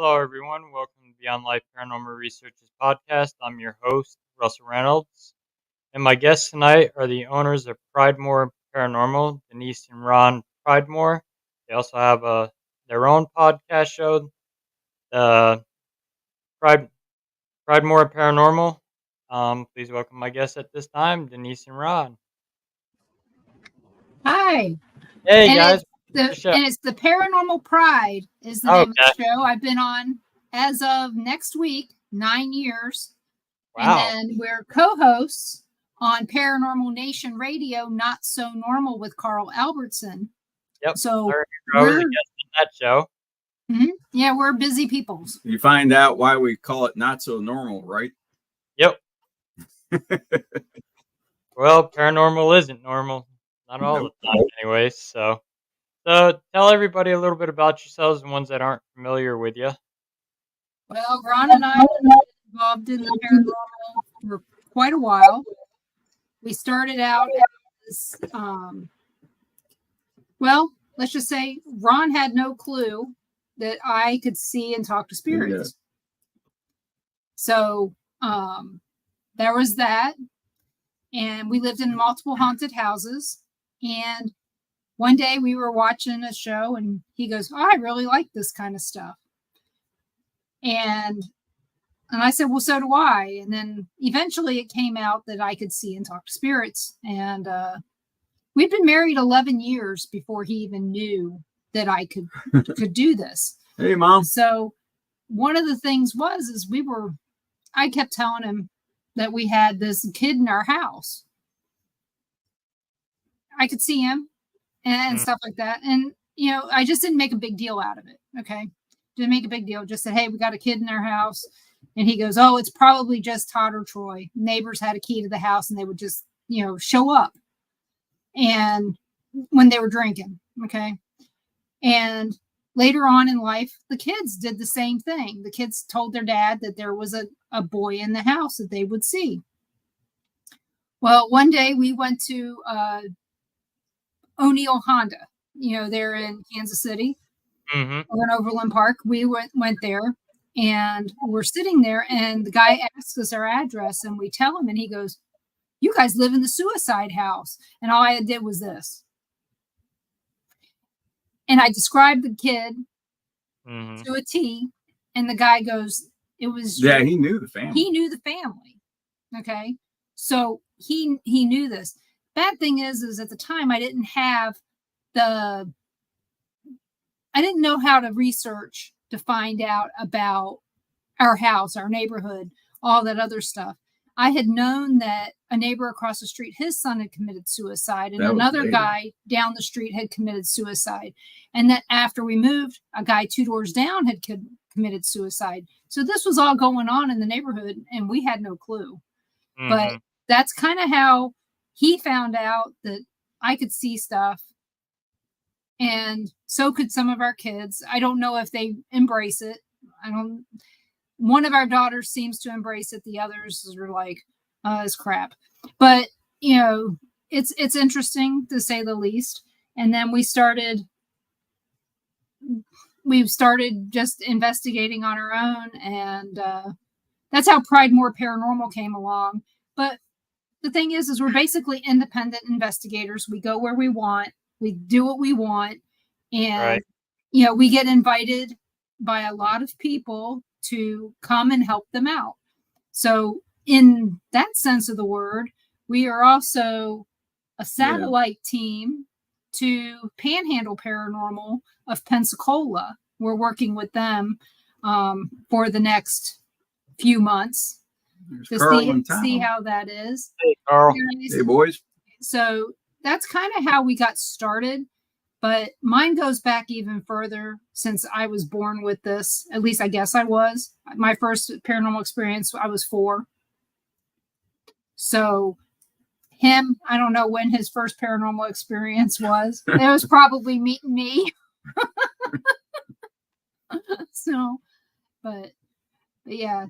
Hello, everyone. Welcome to Beyond Life Paranormal Researchers Podcast. I'm your host, Russell Reynolds. And my guests tonight are the owners of Pridemore Paranormal, Denise and Ron Pridemore. They also have their own podcast show, the Pridemore Paranormal. Please welcome my guests at this time, Denise and Ron. Hi. Hey, and guys. It's the Paranormal Pride is the name of the show. I've been on as of next week, 9 years. Wow. And then we're co-hosts on Paranormal Nation Radio, Not So Normal with Carl Albertson. Yep. So I was a guest on that show. Mm-hmm. Yeah, we're busy people. You find out why we call it Not So Normal, right? Yep. Well, paranormal isn't normal. Not all the time, anyways. So tell everybody a little bit about yourselves, the ones that aren't familiar with you. Well, Ron and I have been involved in the paranormal for quite a while. We started out as, let's just say Ron had no clue that I could see and talk to spirits. Yeah. So there was that. And we lived in multiple haunted houses. And one day we were watching a show and he goes, I really like this kind of stuff. And I said, well, so do I. And then eventually it came out that I could see and talk to spirits. And we'd been married 11 years before he even knew that I could do this. Hey, Mom. So one of the things I kept telling him that we had this kid in our house. I could see him and stuff like that. And, I just didn't make a big deal out of it. Okay. Didn't make a big deal. Just said, hey, we got a kid in our house. And he goes, oh, it's probably just Todd or Troy. Neighbors had a key to the house and they would just, show up. And when they were drinking. Okay. And later on in life, the kids did the same thing. The kids told their dad that there was a boy in the house that they would see. Well, one day we went to O'Neill Honda, they're in Kansas City. Mm-hmm. Or in Overland Park. We went there and we're sitting there and the guy asks us our address and we tell him and he goes, you guys live in the suicide house. And all I did was this. And I described the kid to a T and the guy goes, it was. Yeah, he knew the family. He knew the family. Okay. So he knew this. Bad thing is at the time I didn't know how to research to find out about our house, our neighborhood, all that other stuff. I had known that a neighbor across the street, his son had committed suicide, and another guy down the street had committed suicide. And that after we moved, a guy 2 doors down had committed suicide. So this was all going on in the neighborhood, and we had no clue. Mm-hmm. But that's kind of how he found out that I could see stuff. And so could some of our kids. I don't know if they embrace it. One of our daughters seems to embrace it. The others are like, it's crap. But, it's interesting to say the least. And then we started just investigating on our own. And that's how Pridemore Paranormal came along. But the thing is we're basically independent investigators. We go where we want. We do what we want. And, we get invited by a lot of people to come and help them out. So in that sense of the word, we are also a satellite team to Panhandle Paranormal of Pensacola. We're working with them for the next few months to see how that is. Hey, Carl. Hey, boys. So that's kind of how we got started. But mine goes back even further since I was born with this. At least I guess I was. My first paranormal experience, I was 4. So him, I don't know when his first paranormal experience was. It was probably meeting me. So, but yeah,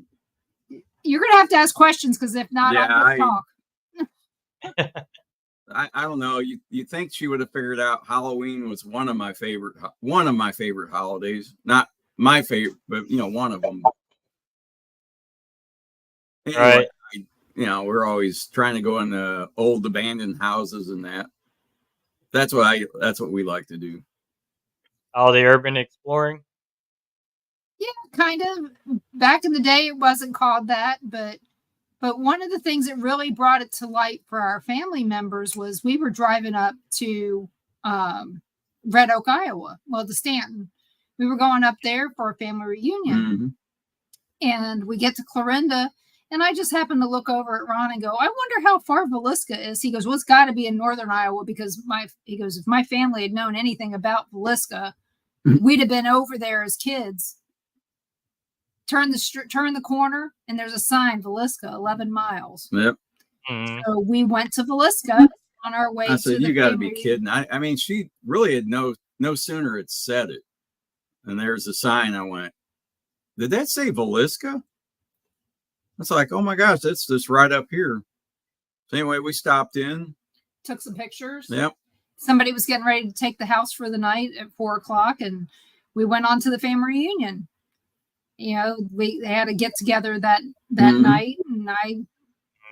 you're going to have to ask questions because if not, I'll just talk. I don't know. You think she would have figured out Halloween was one of my favorite holidays. Not my favorite, but one of them. Anyway, Right. We're always trying to go in the old abandoned houses and that. That's what we like to do. All the urban exploring. Yeah, kind of. Back in the day, it wasn't called that, but one of the things that really brought it to light for our family members was we were driving up to Red Oak, Iowa, to Stanton. We were going up there for a family reunion. And we get to Clarinda, and I just happened to look over at Ron and go, I wonder how far Villisca is. He goes, well, it's got to be in northern Iowa because if my family had known anything about Villisca, we'd have been over there as kids. Turn the corner, and there's a sign, Villisca, 11 miles. Yep. So we went to Villisca on our way. I said, you got to be kidding. I mean, she really had no sooner had said it, and there's a sign. I went, did that say Villisca? It's like, oh my gosh, that's just right up here. So anyway, we stopped in, took some pictures. Yep. Somebody was getting ready to take the house for the night at 4:00, and we went on to the family reunion. They had a get together that night, and I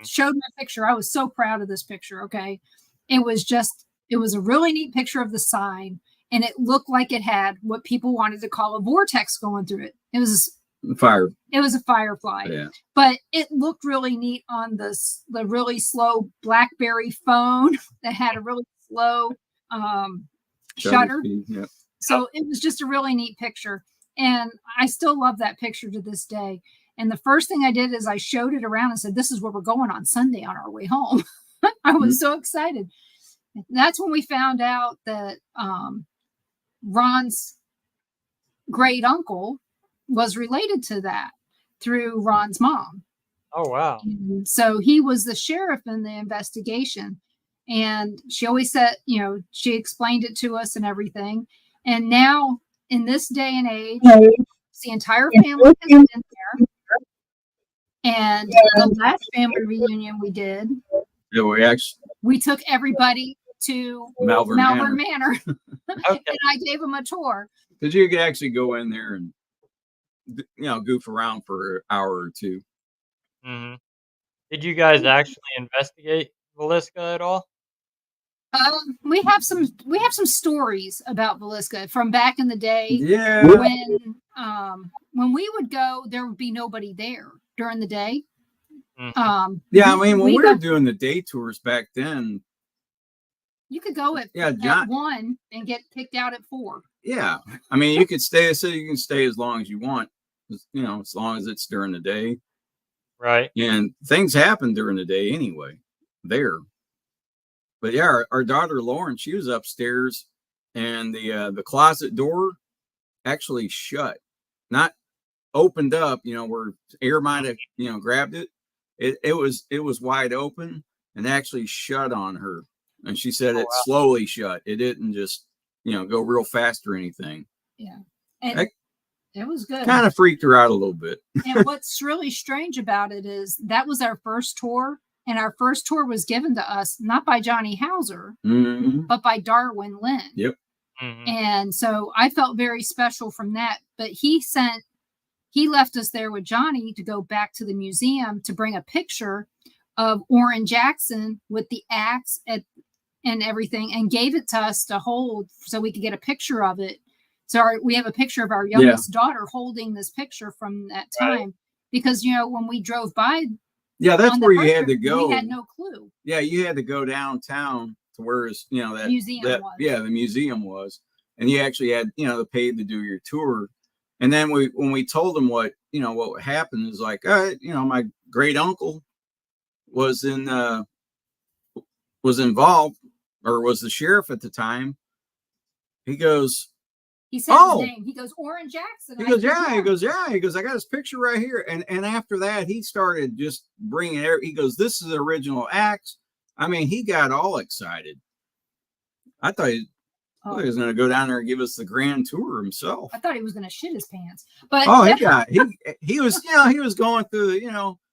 showed my picture. I was so proud of this picture. Okay. It was a really neat picture of the sign, and it looked like it had what people wanted to call a vortex going through it. It was fire. It was a firefly, yeah. But it looked really neat on the really slow BlackBerry phone that had a really slow shutter. Yep. So it was just a really neat picture. And I still love that picture to this day. And the first thing I did is I showed it around and said, this is where we're going on Sunday on our way home. I was so excited. That's when we found out that Ron's great uncle was related to that through Ron's mom. Oh, wow. And so he was the sheriff in the investigation. And she always said, she explained it to us and everything. And now, in this day and age, the entire family has been there. And the last family reunion we did, we took everybody to Malvern Manor. Okay. And I gave them a tour. Because you could actually go in there and goof around for an hour or two. Mm-hmm. Did you guys actually investigate Villisca at all? We have some stories about Villisca from back in the day. Yeah. When we would go, there would be nobody there during the day. Mm-hmm. Yeah, I mean, when we were doing the day tours back then, you could go at 1 and get kicked out at 4. Yeah, I mean, you could stay. So you can stay as long as you want. As long as it's during the day. Right. And things happen during the day anyway. There. But yeah, our daughter Lauren, she was upstairs, and the closet door actually shut, not opened up. Where air might have grabbed it. It was wide open and actually shut on her. And she said it slowly shut. It didn't just go real fast or anything. Yeah, and it was good. Kind of freaked her out a little bit. And what's really strange about it is that was our first tour. And our first tour was given to us not by Johnny Hauser, but by Darwin Lynn. Yep. Mm-hmm. And so I felt very special from that. But he left us there with Johnny to go back to the museum to bring a picture of Orrin Jackson with the axe and everything, and gave it to us to hold so we could get a picture of it So we have a picture of our youngest daughter holding this picture from that time because, when we drove by. Yeah, that's where you had to go. We had no clue. Yeah, you had to go downtown to where that museum was. Yeah, the museum was. And you actually had, to pay to do your tour. And then when we told them what happened is like, my great uncle was involved, or was the sheriff at the time. He goes, he said his name. He goes, Orrin Jackson. He goes, yeah. He goes, yeah. He goes, I got his picture right here. And after that, he started just bringing it. He goes, this is the original axe. I mean, he got all excited. I thought he was going to go down there and give us the grand tour himself. I thought he was going to shit his pants. But he was, he was going through,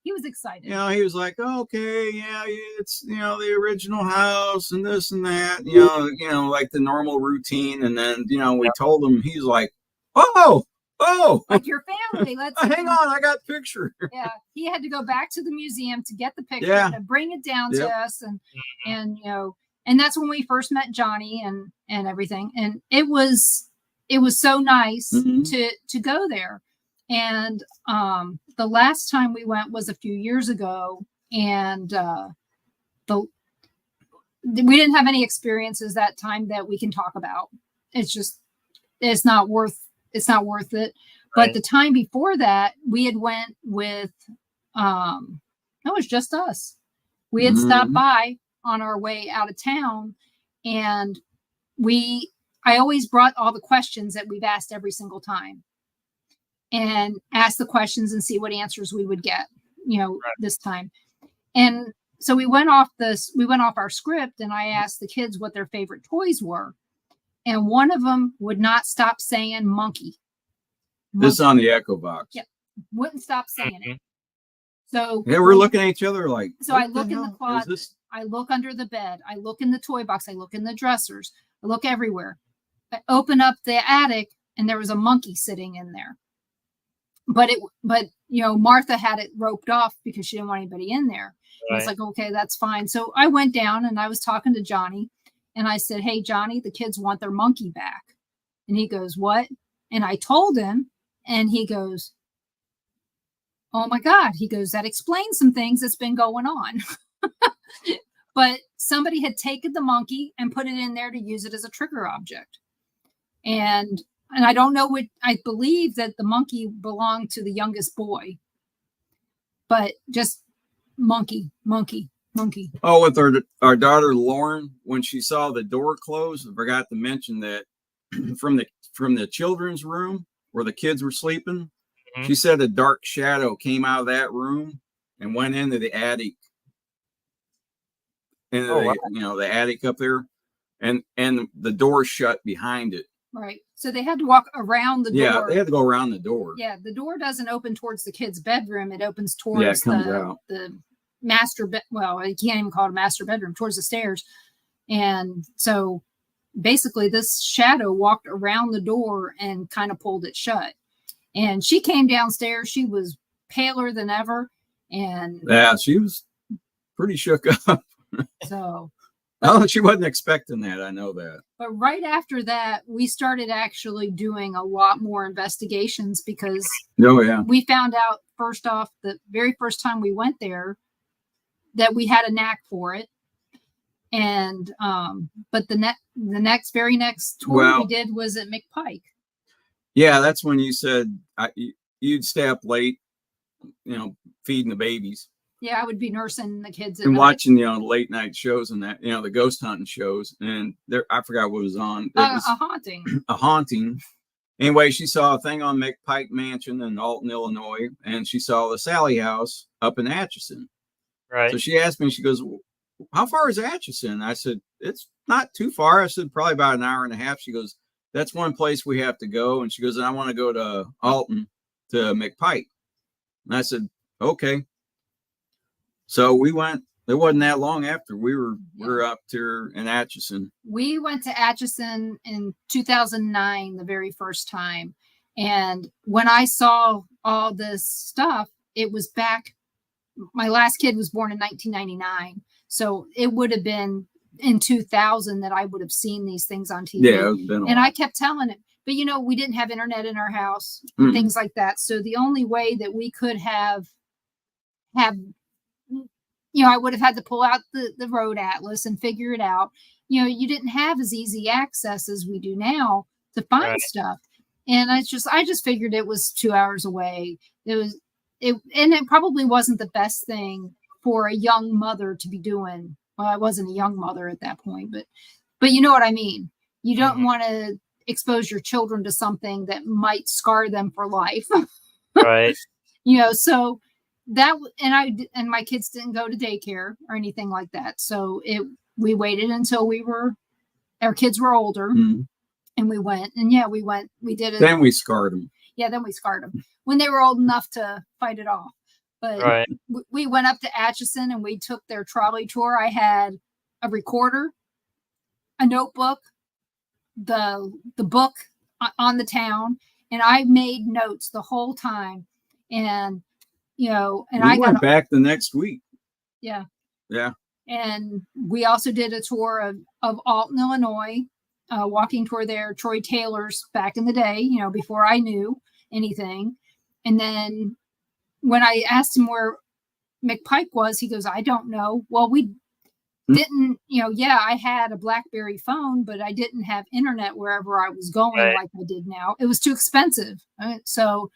he was excited. He was like, okay, yeah, it's, the original house and this and that, like the normal routine. And then, we told him, he's like, oh, like your family. Let's hang on. I got the picture. Yeah. He had to go back to the museum to get the picture to bring it down to us. And that's when we first met Johnny and everything. And it was so nice to go there. And the last time we went was a few years ago, and we didn't have any experiences that time that we can talk about. It's not worth it. Right. But the time before that, we had went with it was just us. We had stopped by on our way out of town, and I always brought all the questions that we've asked every single time, and ask the questions and see what answers we would get, this time. And so we went off our script, and I asked the kids what their favorite toys were. And one of them would not stop saying monkey. This is on the Echo Box. Yep. Wouldn't stop saying it. So we're looking at each other like, so I look in the closet, I look under the bed, I look in the toy box, I look in the dressers, I look everywhere. I open up the attic, and there was a monkey sitting in there. But Martha had it roped off because she didn't want anybody in there. Right. I was like, okay, that's fine. So I went down and I was talking to Johnny, and I said, hey, Johnny, the kids want their monkey back. And he goes, what? And I told him, and he goes, oh my God. He goes, that explains some things that's been going on. But somebody had taken the monkey and put it in there to use it as a trigger object. And I don't know I believe that the monkey belonged to the youngest boy, but just monkey. Oh, with our daughter Lauren, when she saw the door close, I forgot to mention that from the children's room where the kids were sleeping, she said a dark shadow came out of that room and went into the attic, the attic up there, and the door shut behind it. Right. So they had to walk around the door. Yeah, they had to go around the door. Yeah, the door doesn't open towards the kid's bedroom. It opens towards the master bed. Well, you can't even call it a master bedroom, towards the stairs. And so basically this shadow walked around the door and kind of pulled it shut. And she came downstairs. She was paler than ever. And yeah, she was pretty shook up. So she wasn't expecting that. I know that. But right after that, we started actually doing a lot more investigations because we found out, first off, the very first time we went there, that we had a knack for it. And but the very next tour we did was at McPike. Yeah, that's when you said you'd stay up late, feeding the babies. Yeah, I would be nursing the kids and watching, late night shows and that, the ghost hunting shows. And I forgot what was on. It was a haunting. A haunting. Anyway, she saw a thing on McPike Mansion in Alton, Illinois, and she saw the Sally House up in Atchison. Right. So she asked me, she goes, how far is Atchison? I said, it's not too far. I said, probably about an hour and a half. She goes, that's one place we have to go. And she goes, and I want to go to Alton to McPike. And I said, okay. So we went. It wasn't that long after we were up there in Atchison. We went to Atchison in 2009, the very first time. And when I saw all this stuff, it was back. My last kid was born in 1999. So it would have been in 2000 that I would have seen these things on TV. Yeah, it was been a while. I kept telling him, but we didn't have internet in our house, Mm. things like that. So the only way that we could have, I would have had to pull out the road atlas and figure it out. You didn't have as easy access as we do now to find Right. stuff. And I just figured it was 2 hours away. And it probably wasn't the best thing for a young mother to be doing. Well, I wasn't a young mother at that point, but you know what I mean? You don't want to expose your children to something that might scar them for life. Right. So that, and my kids didn't go to daycare or anything like that. So we waited until our kids were older, Mm. and we went, we did it. Then we scarred them. Yeah, then we scarred them when they were old enough to fight it off. But Right. we went up to Atchison and we took their trolley tour. I had a recorder, a notebook, the book on the town, and I made notes the whole time. And I went back the next week. Yeah. Yeah. And we also did a tour of Alton, Illinois, walking tour there, Troy Taylor's back in the day, before I knew anything. And then when I asked him where McPike was, he goes, I don't know. Well, we didn't, I had a BlackBerry phone, but I didn't have internet wherever I was going like I did now. It was too expensive. So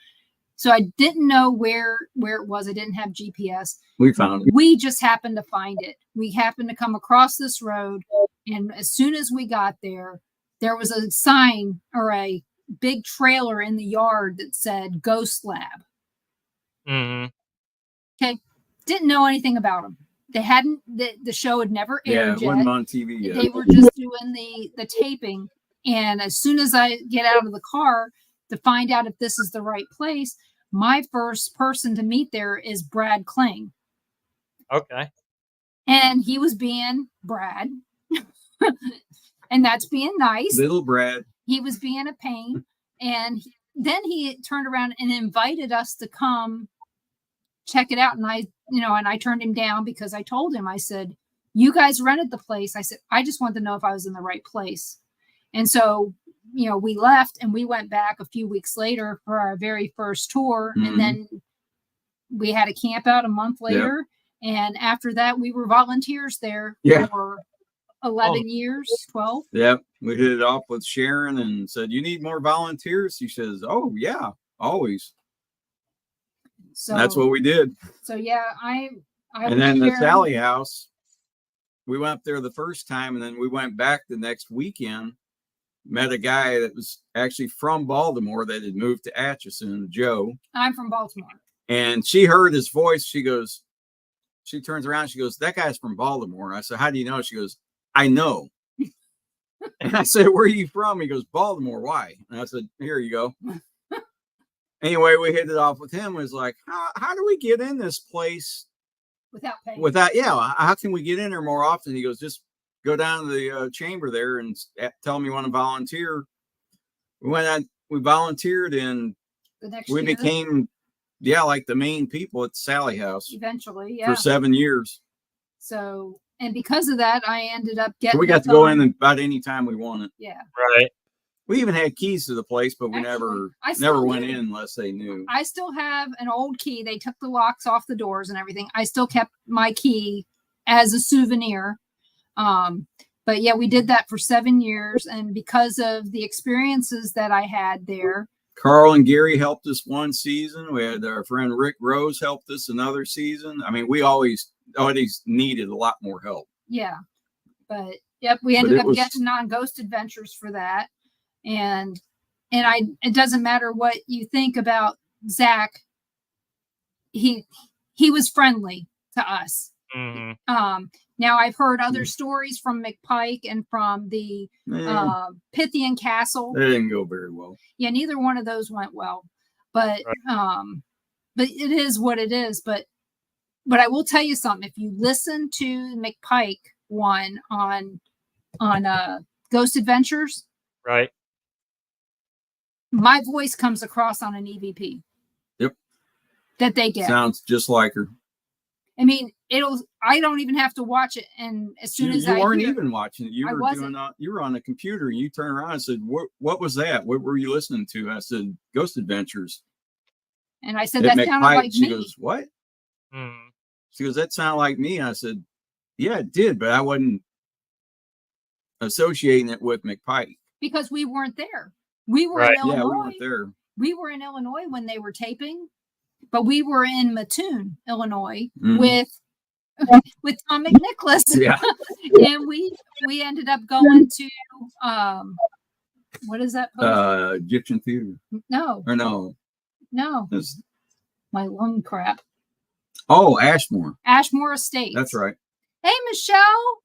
I didn't know where it was. I didn't have GPS. We found it. We just happened to find it. We happened to come across this road. And as soon as we got there, there was a sign or a big trailer in the yard that said Ghost Lab. Mm-hmm. Okay. Didn't know anything about them. They hadn't, the show had never aired it wasn't on TV yet. They were just doing the taping. And as soon as I get out of the car to find out if this is the right place, my first person to meet there is Brad Kling. Okay. And he was being Brad. And that's being nice. Little Brad. He was being a pain. And then he turned around and invited us to come check it out. And I turned him down because I told him, I said, you guys rented the place. I said, I just wanted to know if I was in the right place. And so, we left and we went back a few weeks later for our very first tour. Mm-hmm. And then we had a camp out a month later. Yep. And after that, we were volunteers there for 11 years, 12. Yep. We hit it off with Sharon and said, you need more volunteers? She says, oh, yeah, always. So that's what we did. So, yeah, I and then the Sally house, we went up there the first time, and then we went back the next weekend, met a guy that was actually from Baltimore that had moved to Atchison, Joe. I'm from Baltimore. And she heard his voice. She turns around, she goes, that guy's from Baltimore. I said, how do you know? She goes, I know. And I said, where are you from? He goes, Baltimore. Why? And I said, here you go. Anyway, we hit it off with him. It was like, how do we get in this place without paying? How can we get in there more often? He goes, just go down to the chamber there and tell them you want to volunteer. We went out, we volunteered, and we became, like the main people at the Sally house. Eventually, for 7 years. So, and because of that, I ended up getting. So we got to go in about any time we wanted. Yeah. Right. We even had keys to the place, but we never went in unless they knew. I still have an old key. They took the locks off the doors and everything. I still kept my key as a souvenir. But yeah, we did that for 7 years. And because of the experiences that I had there. Carl and Gary helped us one season. We had our friend Rick Rose helped us another season. I mean, we always needed a lot more help. Yeah. But yep, we ended up getting on Ghost Adventures for that. And it doesn't matter what you think about Zach. He was friendly to us. Mm-hmm. Now I've heard other stories from McPike and from the Pythian Castle. They didn't go very well. Yeah, neither one of those went well. But but it is what it is. But I will tell you something. If you listen to McPike one on Ghost Adventures, right, my voice comes across on an EVP. Yep. That they get. Sounds just like her. I mean, I don't even have to watch it. And as soon as you I weren't hear, even watching it. You I were wasn't. you were on the computer, and you turned around and said, what was that? What were you listening to? I said, Ghost Adventures. And I said, At that sounded McPike. like She me. goes, what? Hmm. She goes, that sounded like me. I said, yeah, it did, but I wasn't associating it with McPike. Because we weren't there. We were Right. in Illinois. Yeah, we weren't there. We were in Illinois when they were taping, but we were in Mattoon, Illinois, Mhm. with Tom McNicholas. Yeah. And we ended up going to what is that place? Egyptian Theater. No, Or no. It's, my lung crap. oh, Ashmore Estates. That's right. Hey, Michelle.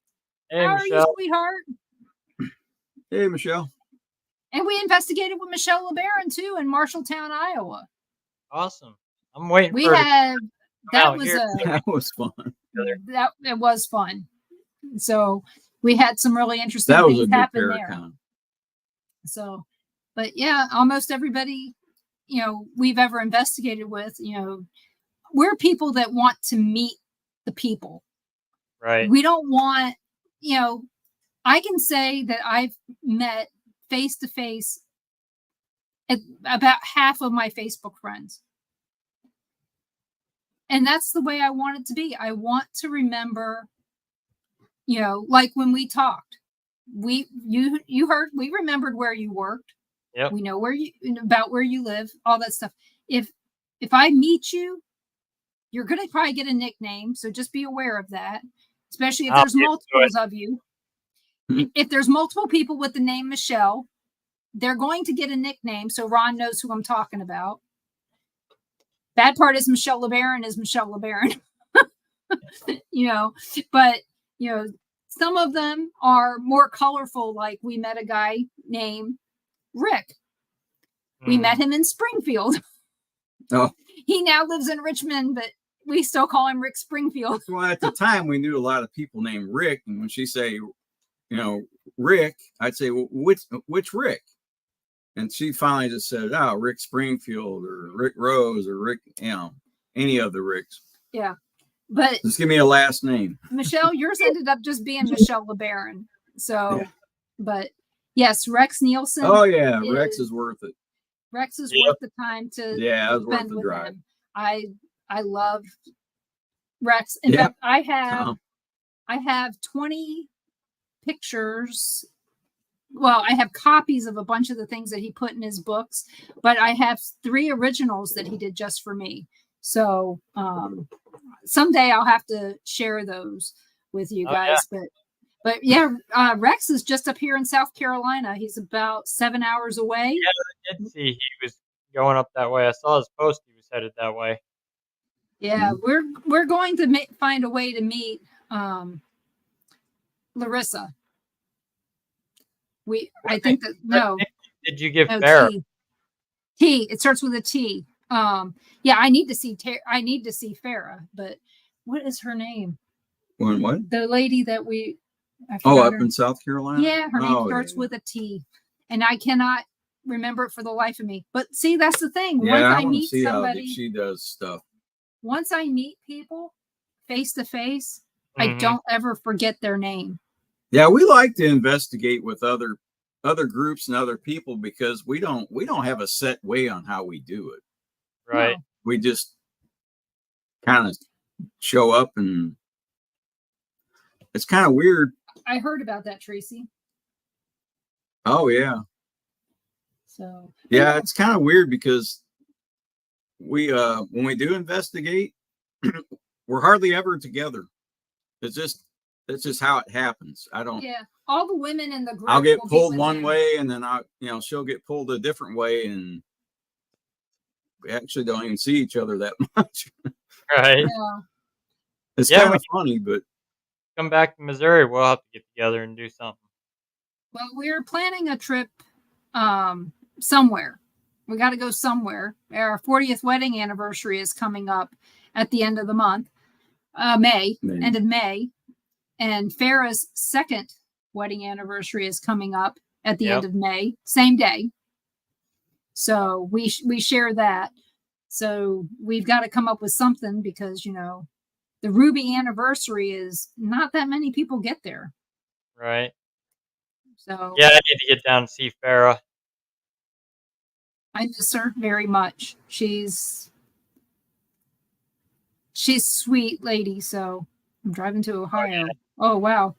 Hey, How Michelle. are you, sweetheart? Hey, Michelle. And we investigated with Michelle LeBaron too in Marshalltown, Iowa. Awesome. I'm waiting We for had that out was here. That was fun. that it was fun. So we had some really interesting That was a things good happen there. Paracon. So, but yeah, almost everybody, we've ever investigated with, we're people that want to meet the people. Right. We don't want, I can say that I've met face to face about half of my Facebook friends. And that's the way I want it to be. I want to remember, like when we talked, you heard, we remembered where you worked. Yep. We know about where you live, all that stuff. If I meet you, you're going to probably get a nickname. So just be aware of that, especially if there's multiples of you. If there's multiple people with the name Michelle, they're going to get a nickname. So Ron knows who I'm talking about. Bad part is Michelle LeBaron is Michelle LeBaron. But some of them are more colorful. Like we met a guy named Rick. We met him in Springfield. Oh. He now lives in Richmond, but we still call him Rick Springfield. Well, at the time, we knew a lot of people named Rick. And when she say, Rick, I'd say, well, which Rick? And she finally just said, oh, Rick Springfield or Rick Rose or Rick, any of the Ricks. Yeah. But just give me a last name. Michelle, yours ended up just being Michelle LeBaron. So, yeah. But yes, Rex Nielsen. Oh, yeah. Rex is worth it. Rex is worth the time to spend with him. I love Rex. In fact, I have 20 pictures. Well, I have copies of a bunch of the things that he put in his books, but I have 3 originals that he did just for me. So someday I'll have to share those with you guys. Yeah. But yeah, Rex is just up here in South Carolina. He's about 7 hours away. Yeah, I did see he was going up that way. I saw his post. He was headed that way. Yeah, we're going to find a way to meet Larissa. I think that no. Did you give Farrah? T. It starts with a T. Yeah, I need to see Farrah, but what is her name? What? The lady that up in South Carolina? Yeah, her name starts with a T. And I cannot remember it for the life of me. But see, that's the thing. Yeah, once I meet somebody, how she does stuff. Once I meet people face to face, I don't ever forget their name. Yeah, we like to investigate with other groups and other people because we don't have a set way on how we do it. Right. No. We just kind of show up, and it's kind of weird. I heard about that, Tracy. Oh yeah. So yeah, it's kind of weird because we when we do investigate, we're hardly ever together. That's just how it happens. I don't. Yeah, all the women in the group. I'll get pulled one way, and then she'll get pulled a different way, and we actually don't even see each other that much. Right. Yeah. It's kind of funny, but come back to Missouri, we'll have to get together and do something. Well, we're planning a trip somewhere. We got to go somewhere. Our 40th wedding anniversary is coming up at the end of the month, May. End of May. And Farrah's 2nd wedding anniversary is coming up at the end of May, same day. So we share that. So we've got to come up with something because, the Ruby anniversary is not that many people get there. Right. So Yeah, I need to get down and see Farah. I miss her very much. She's a sweet lady. So I'm driving to Ohio. Oh wow.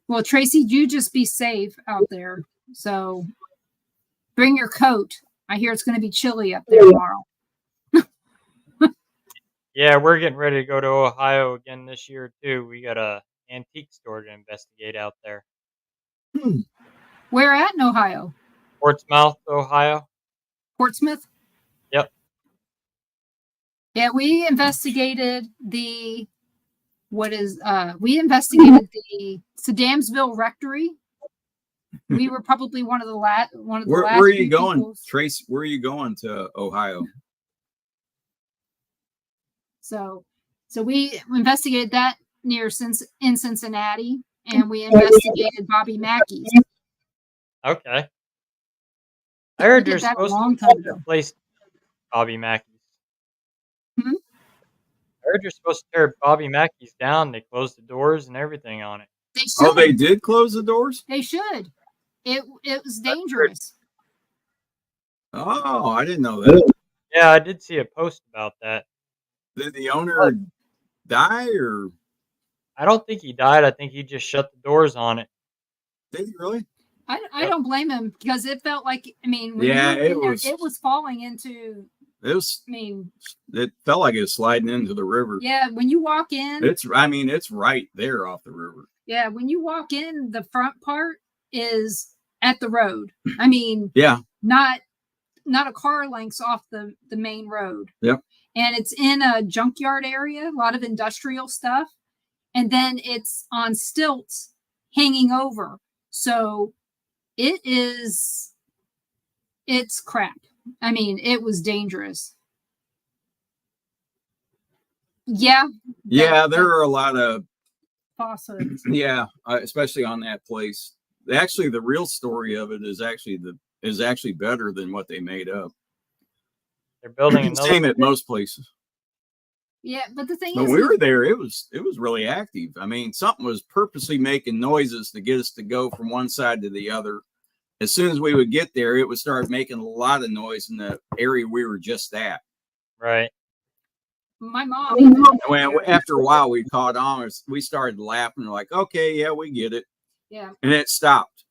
Well, Tracy, you just be safe out there. So bring your coat. I hear it's going to be chilly up there tomorrow. Yeah, we're getting ready to go to Ohio again this year too. We got a antique store to investigate out there. Where at in Ohio? Portsmouth, Ohio. Portsmouth? Yep. Yeah, we investigated the Sadamsville Rectory. We were probably one of the last. Where are you going, people. Trace? Where are you going to Ohio? So we investigated that in Cincinnati, and we investigated Bobby Mackey's. Okay. I heard you're supposed to replace Bobby Mackey's. Hmm? I heard you're supposed to tear Bobby Mackey's down. They closed the doors and everything on it. They did close the doors? They should. It was dangerous. Oh, I didn't know that. Yeah, I did see a post about that. Did the owner die, or? I don't think he died. I think he just shut the doors on it. Did he really? I don't blame him, because it felt like, I mean, it was falling into. It was. I mean, it felt like it was sliding into the river. Yeah, when you walk in, it's right there off the river. Yeah, when you walk in, the front part is at the road. I mean, yeah, not a car lengths off the main road. Yep. And it's in a junkyard area, a lot of industrial stuff, and then it's on stilts hanging over. So it's crap. I mean, it was dangerous. Yeah. Yeah, there are a lot of falsehoods. Yeah, especially on that place. Actually, the real story of it is actually better than what they made up. They're building another. Same at most places. Yeah, but the thing is, when we were there, it was really active. I mean, something was purposely making noises to get us to go from one side to the other. As soon as we would get there, it would start making a lot of noise in the area we were just at. Right. My mom. Well, after a while, we caught on. We started laughing. We're like, okay, yeah, we get it. Yeah. And it stopped.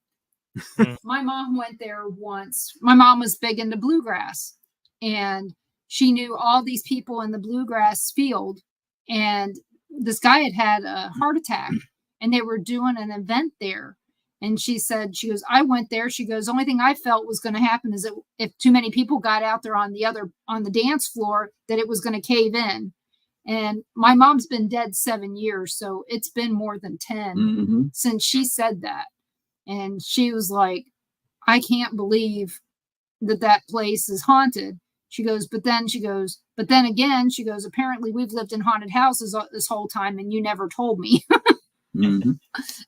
My mom went there once. My mom was big into bluegrass, and she knew all these people in the bluegrass field. And this guy had a heart attack, and they were doing an event there. And she goes, I went there. She goes, the only thing I felt was going to happen is that if too many people got out there on the dance floor, that it was going to cave in. And my mom's been dead 7 years, so it's been more than 10 since she said that. And she was like, I can't believe that place is haunted. She goes, but then again, she goes, apparently we've lived in haunted houses this whole time, and you never told me.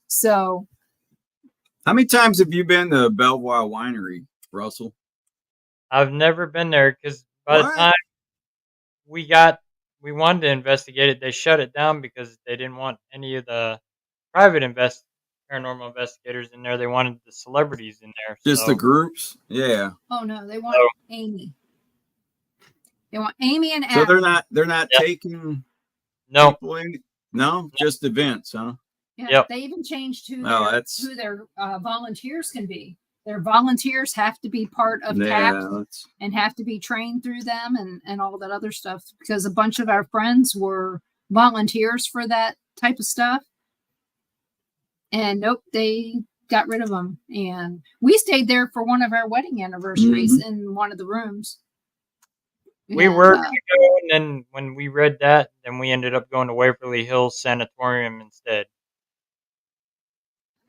So. How many times have you been to Belvoir Winery, Russell? I've never been there, because by the time we wanted to investigate it, they shut it down because they didn't want any of the private paranormal investigators in there. They wanted the celebrities in there. Just the groups? Yeah. Oh no, they want Amy. They want Amy and Adam. So they're not taking No, just events, huh? Yeah, they even changed who their volunteers can be. Their volunteers have to be part of TAPS and have to be trained through them and all that other stuff, because a bunch of our friends were volunteers for that type of stuff. And nope, they got rid of them. And we stayed there for one of our wedding anniversaries in one of the rooms. We were going to go, and then when we read that, then we ended up going to Waverly Hills Sanatorium instead.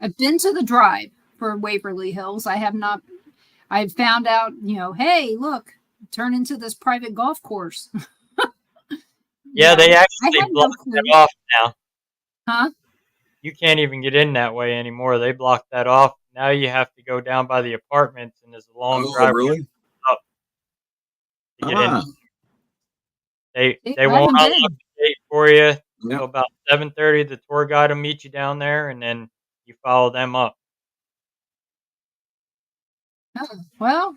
I've been to the drive for Waverly Hills. I have not. I've found out, hey, look, turn into this private golf course. Yeah, they actually blocked it off now. Huh? You can't even get in that way anymore. They blocked that off. Now you have to go down by the apartments, and there's a long drive up to get in. They won't unlock the gate for you. Yep. So about 7:30, the tour guide will meet you down there, and then you follow them up. Oh, well,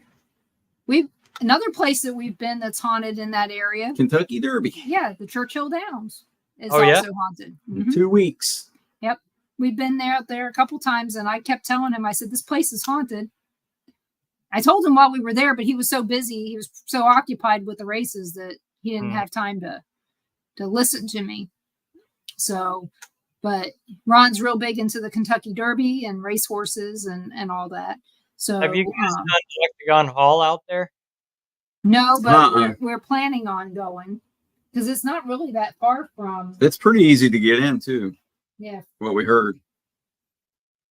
another place that we've been that's haunted in that area. Kentucky Derby. Yeah, the Churchill Downs is Oh, yeah? also haunted. Mhm. 2 weeks. Yep. We've been there a couple times, and I kept telling him, I said, this place is haunted. I told him while we were there, but he was so busy, he was so occupied with the races that he didn't have time to listen to me. So, but Ron's real big into the Kentucky Derby and racehorses and all that. So, Have you guys done Octagon Hall out there? No, but we're planning on going because it's not really that far from. It's pretty easy to get in too. Yeah. What we heard.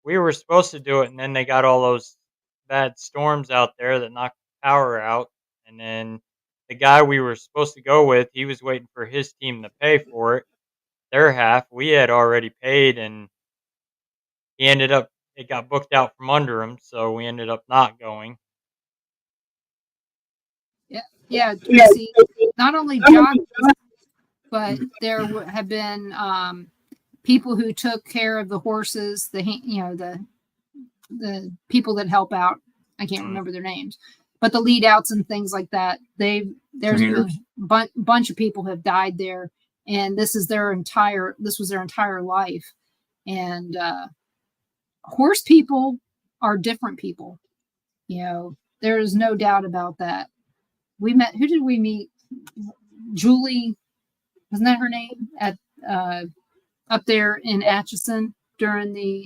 We were supposed to do it, and then they got all those bad storms out there that knocked the power out. And then the guy we were supposed to go with, he was waiting for his team to pay for it. Their half, we had already paid, and it got booked out from under him, so we ended up not going. Yeah. You see, not only jockeys, but there have been people who took care of the horses, the people that help out. I can't remember their names, but the lead outs and things like that. There's a bunch of people have died there, and this was their entire life. And horse people are different people. There is no doubt about that. Who did we meet? Julie, wasn't that her name? At up there in Atchison I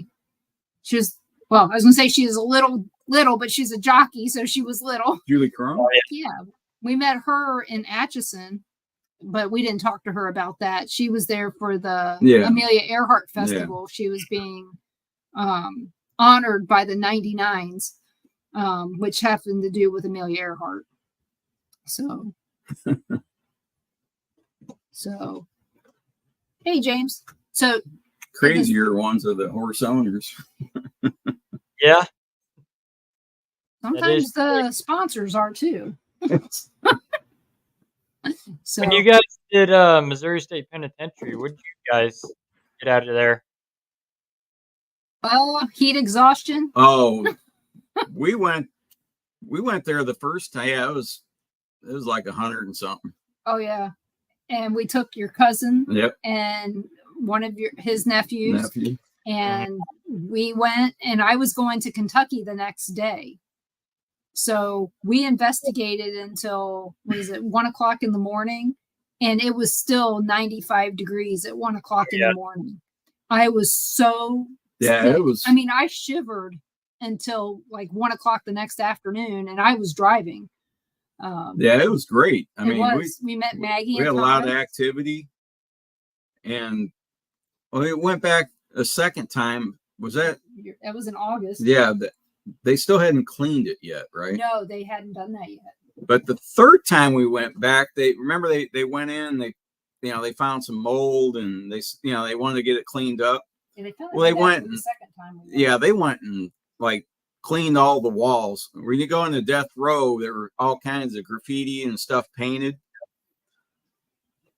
was gonna say she was a little, but she's a jockey, so she was little. Julie Crum? Yeah. We met her in Atchison, but we didn't talk to her about that. She was there for the Amelia Earhart Festival. Yeah. She was being honored by the 99s, which happened to do with Amelia Earhart. So, hey, James. So crazier ones are the horse owners. Yeah. Sometimes the sponsors are too. So when you guys did Missouri State Penitentiary, what did you guys get out of there? Heat exhaustion. Oh, we went there the first time. Yeah, it was like 100 and something. Oh yeah, and we took your cousin. Yep. And one of his nephews. And we went, and I was going to Kentucky the next day. So we investigated until 1:00 in the morning, and it was still 95 degrees at 1:00 in the morning. I was so sick. It was. I mean, I shivered until like 1:00 the next afternoon, and I was driving. It was great. We met Maggie. We had a lot of activity, and we went back a second time. That was in August. Yeah, they still hadn't cleaned it yet, right? No, they hadn't done that yet. But the third time we went back, they went in, they found some mold, and they wanted to get it cleaned up. Yeah, they went the second time. They went and like cleaned all the walls. When you go into Death Row, there were all kinds of graffiti and stuff painted.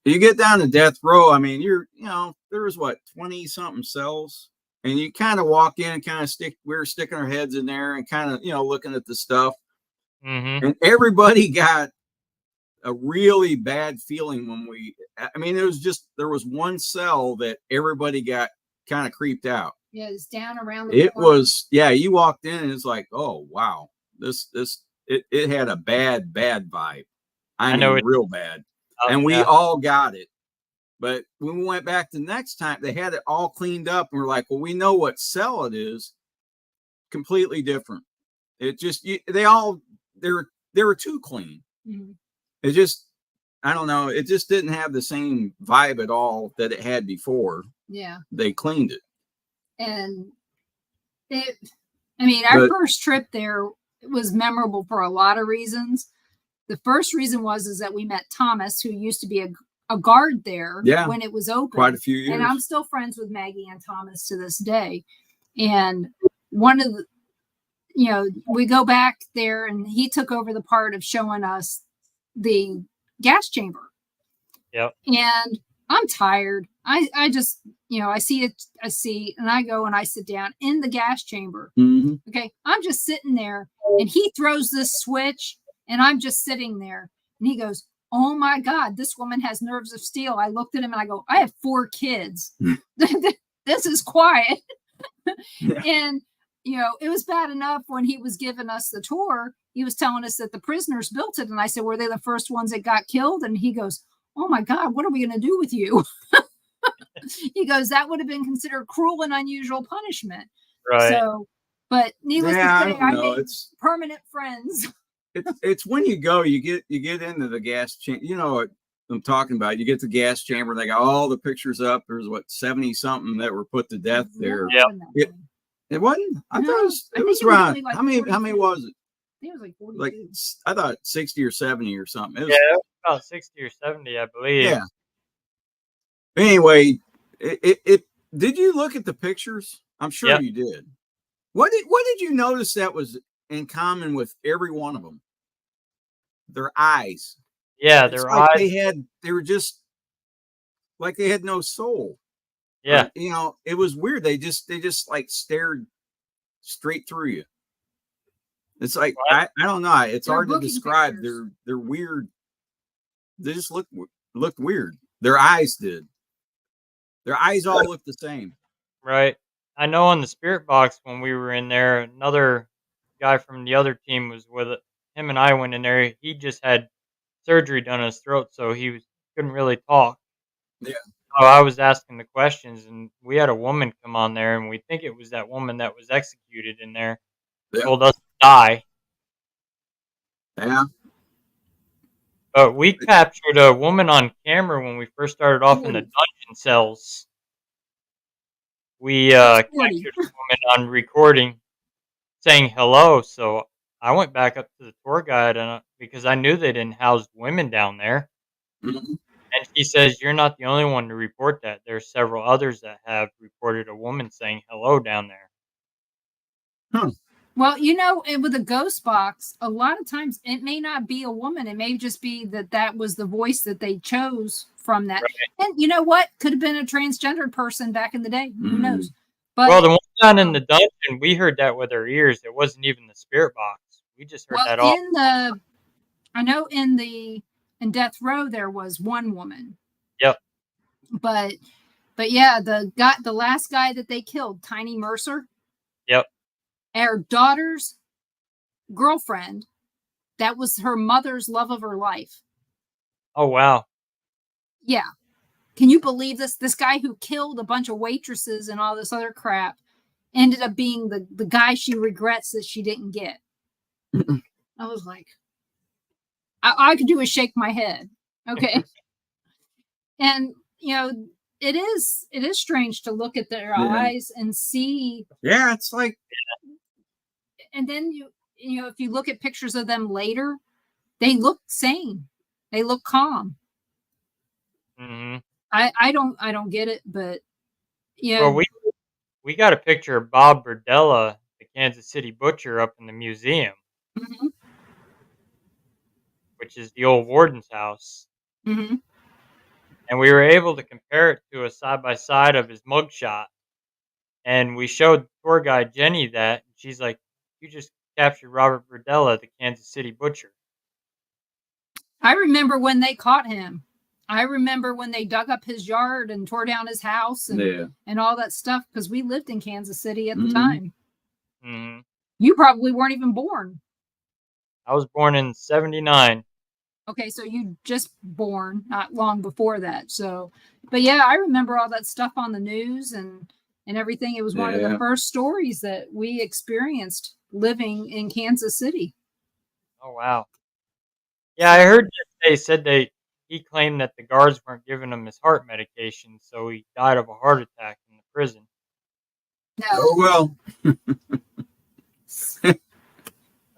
You get down to Death Row, I mean, there was 20 something cells, and you kind of walk in and kind of we were sticking our heads in there and kind of, looking at the stuff. Mm-hmm. And everybody got a really bad feeling there was one cell that everybody got kind of creeped out. Yeah, it's down around it was, you walked in and it's like, oh, wow, it had a bad vibe. I know, real bad. And we all got it. But when we went back the next time, they had it all cleaned up. And we're like, well, we know what cell it is. Completely different. It just, they were too clean. Mm-hmm. It just, I don't know. It just didn't have the same vibe at all that it had before. Yeah. They cleaned it. And our first trip there was memorable for a lot of reasons. The first reason was that we met Thomas, who used to be a guard there when it was open. Quite a few years. And I'm still friends with Maggie and Thomas to this day. And one of the, we go back there, and he took over the part of showing us the gas chamber. Yep. And I'm tired. I just, I see a seat and I go and I sit down in the gas chamber. Mm-hmm. Okay. I'm just sitting there and he throws this switch and I'm just sitting there and he goes, oh my God, this woman has nerves of steel. I looked at him and I go, I have 4 kids. This is quiet. Yeah. And, it was bad enough when he was giving us the tour. He was telling us that the prisoners built it. And I said, were they the first ones that got killed? And he goes, oh my God, what are we going to do with you? He goes, that would have been considered cruel and unusual punishment. Right. So, but needless to say, I made permanent friends. It's when you go, you get into the gas chamber. You know what I'm talking about. You get the gas chamber, they got all the pictures up. There's 70 something that were put to death there. Yeah. It wasn't. I thought it was around. Like how many was it? I think it was like 42. Like I thought 60 or 70 or something. It was, it was about 60 or 70, I believe. Yeah. Anyway, it did you look at the pictures? I'm sure you did. What did you notice that was in common with every one of them? Their eyes. Yeah, it's their like eyes. They were just like they had no soul. Yeah. Or, it was weird. They just like stared straight through you. It's like I don't know. It's hard to describe. Pictures. They're weird. They just looked weird. Their eyes did. Their eyes all looked the same. Right. I know on the spirit box when we were in there, another guy from the other team was with it. Him and I went in there. He just had surgery done on his throat, so he couldn't really talk. Yeah. So I was asking the questions, and we had a woman come on there, and we think it was that woman that was executed in there. Yeah. Told us to die. Yeah. But we captured a woman on camera when we first started off in the dungeon cells. We captured a woman on recording saying hello, so I went back up to the tour guide because I knew they didn't house women down there. Mm-hmm. And she says, you're not the only one to report that. There's several others that have reported a woman saying hello down there. Huh. Well, with a ghost box, a lot of times it may not be a woman. It may just be that was the voice that they chose from that. Right. And you know what? Could have been a transgendered person back in the day. Who knows? But the one down in the dungeon, we heard that with our ears. It wasn't even the spirit box. We just heard that all. I know in Death Row there was one woman. Yep. But yeah, the last guy that they killed, Tiny Mercer. Yep. Our daughter's girlfriend, that was her mother's love of her life. Oh, wow. Yeah. Can you believe this? This guy who killed a bunch of waitresses and all this other crap ended up being the guy she regrets that she didn't get. I was like, I could do is shake my head. Okay. And, it is strange to look at their eyes and see. Yeah, it's like. And then if you look at pictures of them later, they look sane. They look calm. Mm-hmm. I don't get it, but Well, we got a picture of Bob Berdella, the Kansas City butcher, up in the museum, which is the old warden's house. Mm-hmm. And we were able to compare it to a side-by-side of his mugshot. And we showed tour guide Jenny that. And she's like, you just captured Robert Berdella, the Kansas City butcher. I remember when they caught him. I remember when they dug up his yard and tore down his house and all that stuff, because we lived in Kansas City at the time. Mm-hmm. You probably weren't even born. I was born in 1979. Okay, so you just born not long before that. So, but yeah, I remember all that stuff on the news and everything. It was one of the first stories that we experienced living in Kansas City. Oh, wow. Yeah, I heard that they said he claimed that the guards weren't giving him his heart medication, so he died of a heart attack in the prison. No. Oh, well.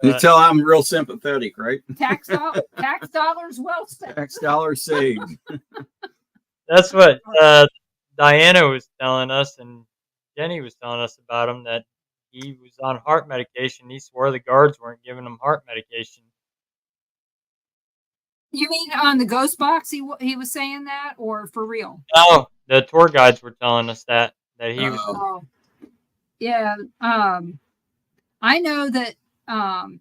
You tell I'm real sympathetic, right? Tax dollars well spent. Tax dollars saved. That's what Diana was telling us, and Jenny was telling us about him, that he was on heart medication. He swore the guards weren't giving him heart medication. You mean on the ghost box? He was saying that, or for real? No, the tour guides were telling us that he was. Oh, yeah. I know that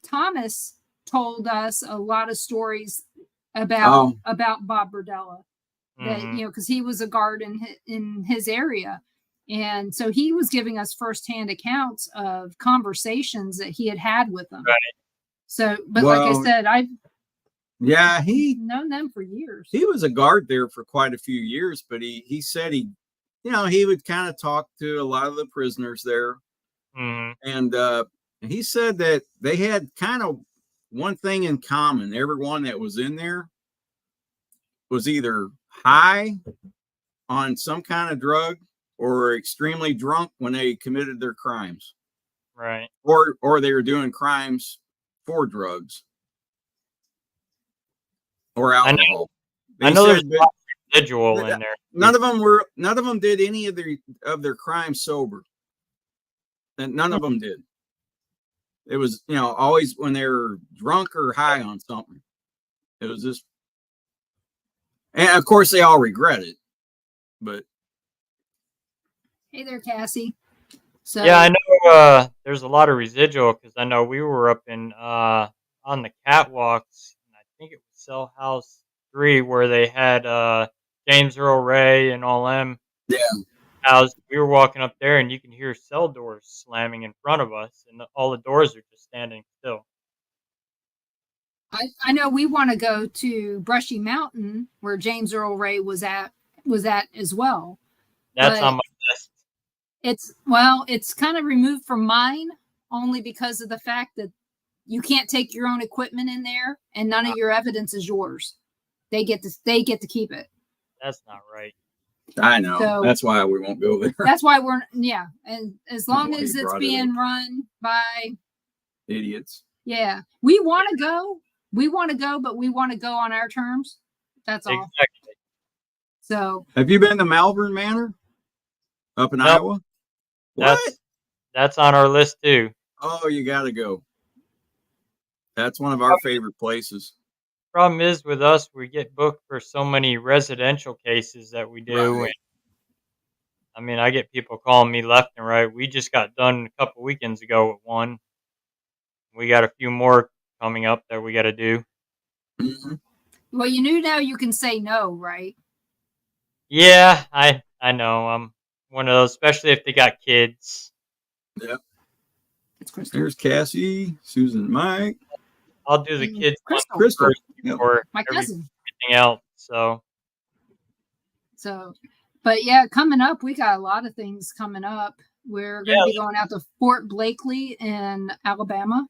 Thomas told us a lot of stories about Bob Berdella. That because he was a guard in his area, and so he was giving us firsthand accounts of conversations that he had with them. Right. So, but like I said, I've known them for years. He was a guard there for quite a few years, but he said he would kind of talk to a lot of the prisoners there, and he said that they had kind of one thing in common. Everyone that was in there was either high on some kind of drug or extremely drunk when they committed their crimes. Right. Or they were doing crimes for drugs or alcohol. I know there's a lot of residual in there. None of them did any of their crimes sober. And none of them did. It was, always when they were drunk or high on something. It was just, and of course they all regret it. But hey there, Cassie. So yeah, I know there's a lot of residual because I know we were up in on the catwalks, and I think it was Cell House 3 where they had James Earl Ray and all them. Yeah. We were walking up there, and you can hear cell doors slamming in front of us, and all the doors are just standing still. I know we want to go to Brushy Mountain where James Earl Ray was at as well. That's on my list. It's kind of removed from mine only because of the fact that you can't take your own equipment in there, and none of your evidence is yours. They get to keep it. That's not right. I know. So, that's why we won't go there. That's why and as long as it's being run by idiots. Yeah. We want to go. But we want to go on our terms. That's all. Exactly. So have you been to Malvern Manor up in Iowa? What? That's on our list too. Oh, you gotta go. That's one of our favorite places. Problem is with us, we get booked for so many residential cases that we do. Right. And, I mean, I get people calling me left and right. We just got done a couple weekends ago with one. We got a few more coming up that we got to do. Mm-hmm. Well, you knew now you can say no, right? Yeah, I know. I'm one of those, especially if they got kids. Yep. There's Cassie, Susan, Mike. I'll do the kids Crystal first before my cousin. Everything else. So, but yeah, coming up, we got a lot of things coming up. We're going to be going out to Fort Blakely in Alabama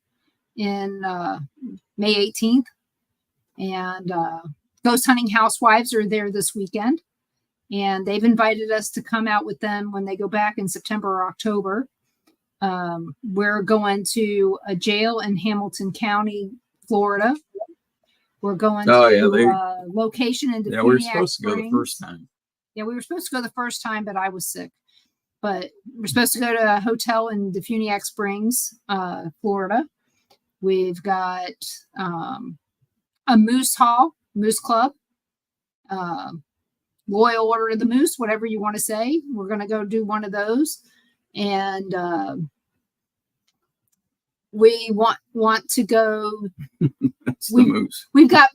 in May 18th, and Ghost Hunting Housewives are there this weekend, and they've invited us to come out with them when they go back in September or October. We're going to a jail in Hamilton County, Florida. We're going to a location in Defuniak we were supposed Springs. To go the first time. Yeah, we were supposed to go the first time, but I was sick. But we're supposed to go to a hotel in Defuniak Springs, Florida. We've got a moose club, Loyal Order of the Moose, whatever you want to say. We're going to go do one of those. And we want to go. We've got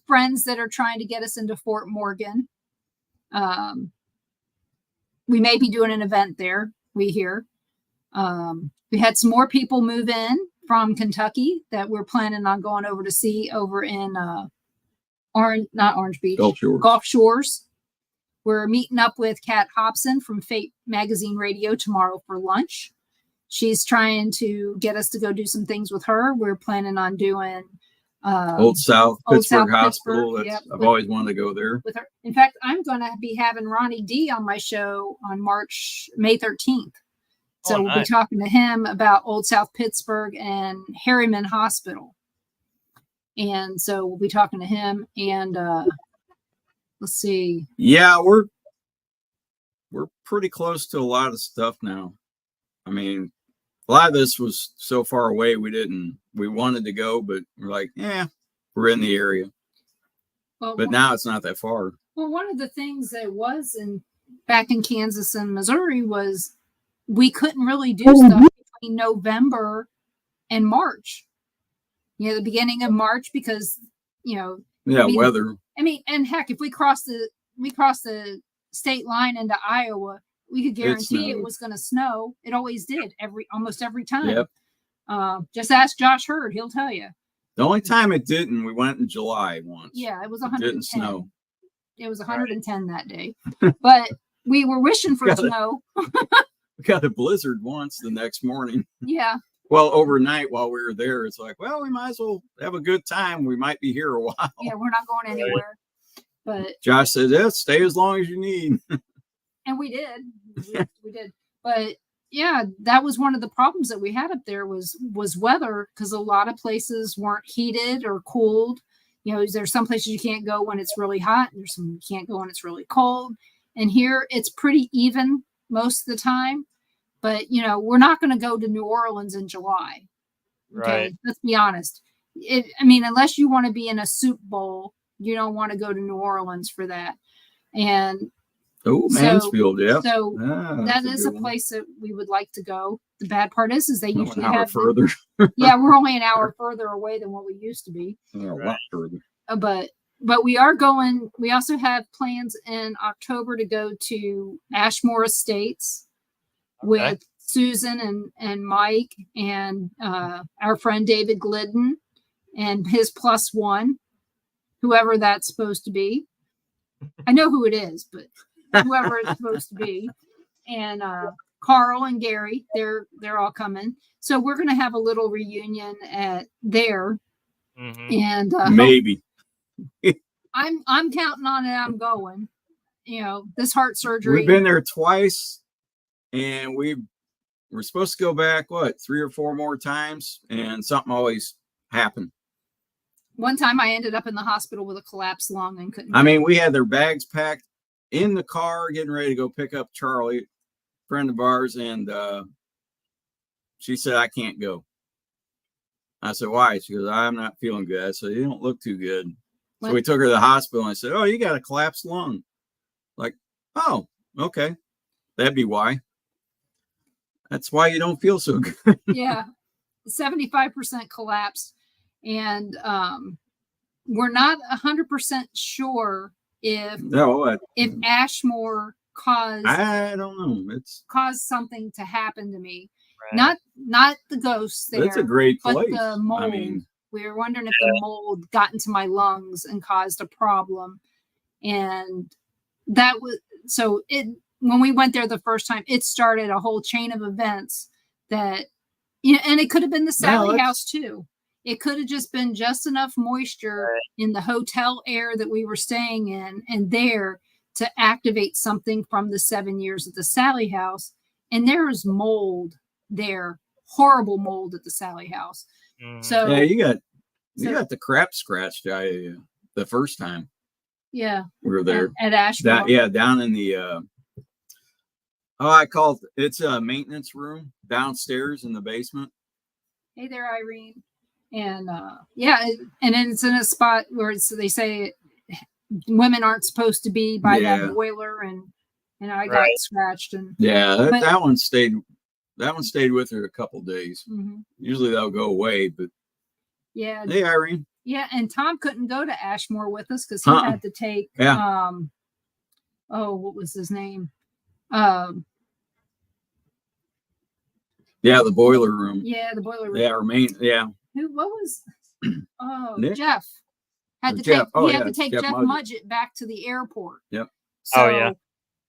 friends that are trying to get us into Fort Morgan. We may be doing an event there. We hear. We had some more people move in from Kentucky that we're planning on going over to see over in not Orange Beach, Gulf Shores. We're meeting up with Kat Hobson from Fate Magazine Radio tomorrow for lunch. She's trying to get us to go do some things with her. We're planning on doing Old South Pittsburgh Hospital. Yep, I've always wanted to go there. With her. In fact, I'm going to be having Ronnie D on my show on May 13th. So we'll be talking to him about Old South Pittsburgh and Harriman Hospital. And so we'll be talking to him, and let's see. Yeah, we're pretty close to a lot of stuff now. I mean, a lot of this was so far away we wanted to go, but we're like, we're in the area. Well, But now it's not that far. well, one of the things that was back in Kansas and Missouri was we couldn't really do stuff between November and March. The beginning of March, because Yeah, weather. weather. And heck, if we crossed the state line into Iowa, we could guarantee it was going to snow. It always did almost every time. Yep. Just ask Josh Hurd; he'll tell you. The only time it didn't, we went in July once. Yeah, it was 110. It didn't snow. It was 110 that day, but we were wishing for snow. We got a blizzard once the next morning. Yeah. Well, overnight while we were there, it's like, well, we might as well have a good time. We might be here a while. Yeah, we're not going anywhere. But Josh said, yeah, stay as long as you need. And we did. We did. But yeah, that was one of the problems that we had up there was weather, because a lot of places weren't heated or cooled. There's some places you can't go when it's really hot, and there's some you can't go when it's really cold. And here it's pretty even most of the time. But we're not going to go to New Orleans in July. Okay, Right. Let's be honest. Unless you want to be in a soup bowl, you don't want to go to New Orleans for that. And Mansfield, yeah. So that is a place that we would like to go. The bad part is they usually have further. Yeah, we're only an hour further away than what we used to be. A lot further. But we are going. We also have plans in October to go to Ashmore Estates with Susan and Mike and our friend David Glidden and his plus one, whoever that's supposed to be. I know who it is, but whoever it's supposed to be. And Carl and Gary, they're all coming. So we're going to have a little reunion at there. Mm-hmm. And maybe I'm counting on it. I'm going. This heart surgery. We've been there twice, and we're supposed to go back 3 or 4 more times, and something always happened. One time I ended up in the hospital with a collapsed lung and couldn't. We had their bags packed in the car, getting ready to go pick up Charlie, friend of ours, and she said, I can't go. I said, why? She goes, I'm not feeling good. I said, you don't look too good. So we took her to the hospital, and I said, oh, you got a collapsed lung. Like, oh, okay. That'd be why. That's why you don't feel so good. Yeah. 75% collapsed. And we're not 100% sure if Ashmore caused, I don't know, caused something to happen to me. Right. Not the ghosts there. It's a great place. But the mold. We were wondering if the mold got into my lungs and caused a problem. And that was so when we went there the first time, it started a whole chain of events that and it could have been the Sally house too. It could have just been just enough moisture in the hotel air that we were staying in and there to activate something from the 7 years at the Sally house. And there was mold there, horrible mold at the Sally house. So yeah, you got the crap scratched out of you the first time. Yeah, we were there at Ashmore. Down in the I call it's a maintenance room downstairs in the basement. Hey there, Irene. And and then it's in a spot where they say women aren't supposed to be by that boiler, and I got scratched. And that one stayed with her a couple days. Mm-hmm. Usually they'll go away, but hey, Irene. Yeah, and Tom couldn't go to Ashmore with us because he had to take what was his name? The boiler room. Yeah, the boiler room. What was Nick? Jeff had to Jeff. take Jeff Mudgett back to the airport. Yep. So,